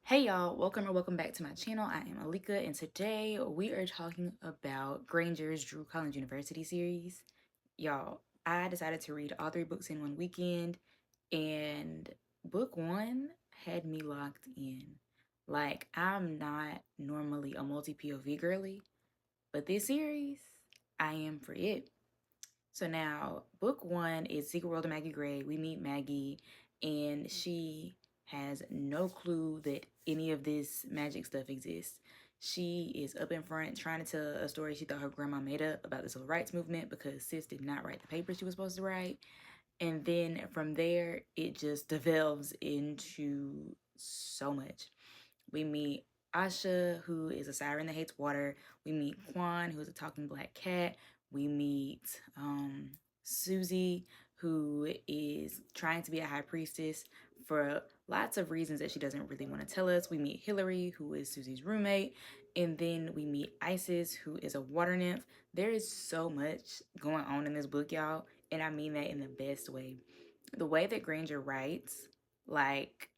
Hey y'all, welcome or welcome back to my channel. I am Alika and today we are talking about Granger's Drew Collins University series. Y'all, I decided to read all 3 books in one weekend and book 1 had me locked in. Like, I'm not normally a multi-POV girly, but this series, I am for it. So now, book 1 is Secret World of Maggie Gray. We meet Maggie and she has no clue that any of this magic stuff exists. She is up in front trying to tell a story she thought her grandma made up about the civil rights movement because sis did not write the paper she was supposed to write. And then from there, it just devolves into so much. We meet Asha, who is a siren that hates water. We meet Quan, who is a talking black cat. We meet Susie, who is trying to be a high priestess for lots of reasons that she doesn't really want to tell us. We meet Hillary, who is Susie's roommate. And then we meet Isis, who is a water nymph. There is so much going on in this book, y'all. And I mean that in the best way. The way that Granger writes, like,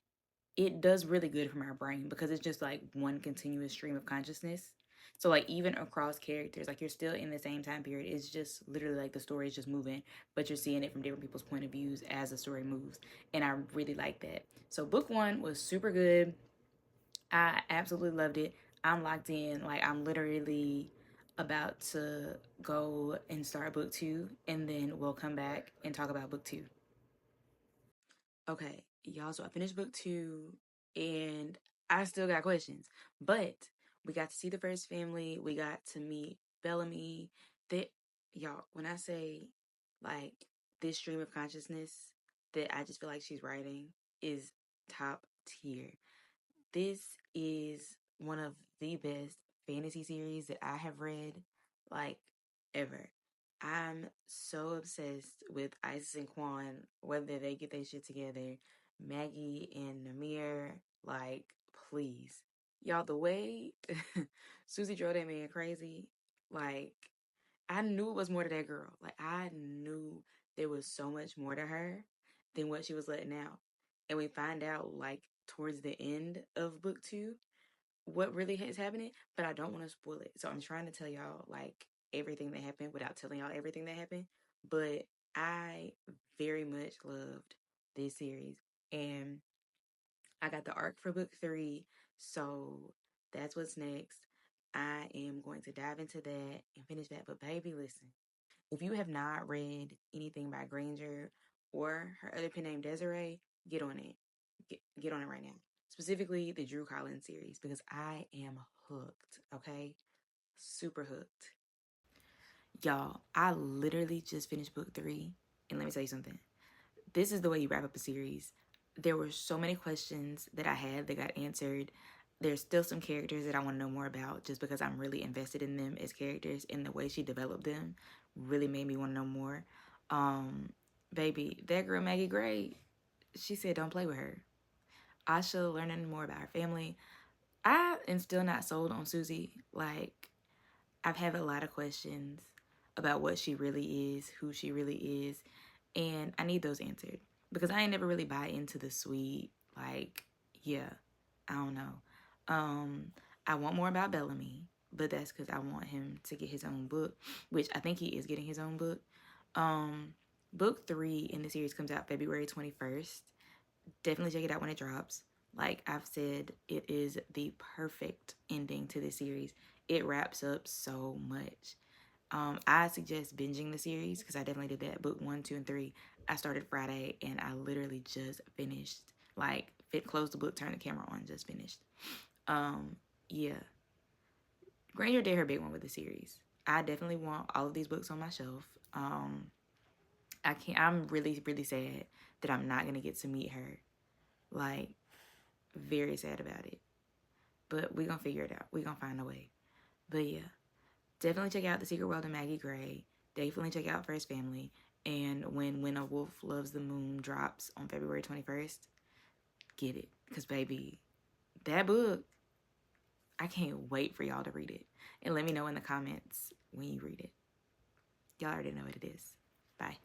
it does really good for my brain because it's just like one continuous stream of consciousness. So like even across characters, like you're still in the same time period. It's just literally like the story is just moving, but you're seeing it from different people's point of views as the story moves. And I really like that. So book 1 was super good. I absolutely loved it. I'm locked in. Like I'm literally about to go and start book 2 and then we'll come back and talk about book 2. Okay, y'all, so I finished book 2 and I still got questions. But we got to see the first family. We got to meet Bellamy. That y'all, when I say like this stream of consciousness that I just feel like she's writing is top tier. This is one of the best fantasy series that I have read, like, ever. I'm so obsessed with Isis and Quan, whether they get their shit together. Maggie and Namir, like, please. Y'all, the way Susie drove that man crazy, like, I knew it was more to that girl. Like, I knew there was so much more to her than what she was letting out. And we find out, like, towards the end of book 2, what really is happening, but I don't want to spoil it. So I'm trying to tell y'all, like, everything that happened without telling y'all everything that happened. But I very much loved this series. And I got the arc for book 3. So that's what's next. I am going to dive into that and finish that. But baby, listen. If you have not read anything by Granger or her other pen name Desiree, get on it. Get on it right now. Specifically the Drew Collins series because I am hooked, okay? Super hooked. Y'all, I literally just finished book 3 and let me tell you something. This is the way you wrap up a series. There were so many questions that I had that got answered. There's still some characters that I want to know more about just because I'm really invested in them as characters, and the way she developed them really made me want to know more. Baby, that girl Maggie Gray, she said don't play with her. Asha learning more about her family. I am still not sold on Susie. Like, I've had a lot of questions about what she really is, who she really is, and I need those answered because I ain't never really buy into the sweet, like, yeah, I don't know. I want more about Bellamy, but that's because I want him to get his own book, which I think he is getting his own book. Book 3 in the series comes out February 21st. Definitely check it out when it drops. Like I've said, it is the perfect ending to the series. It wraps up so much. I suggest binging the series because I definitely did that. Book 1, 2, and 3. I started Friday and I literally just finished. Like, closed the book, turned the camera on, just finished. Yeah. Granger did her big one with the series. I definitely want all of these books on my shelf. I'm really, really sad that I'm not gonna get to meet her. Like, very sad about it. But we're gonna figure it out. We're gonna find a way. But yeah. Definitely check out The Secret World of Maggie Gray. Definitely check out First Family. And when a Wolf Loves the Moon drops on February 21st, get it. Because, baby, that book, I can't wait for y'all to read it. And let me know in the comments when you read it. Y'all already know what it is. Bye.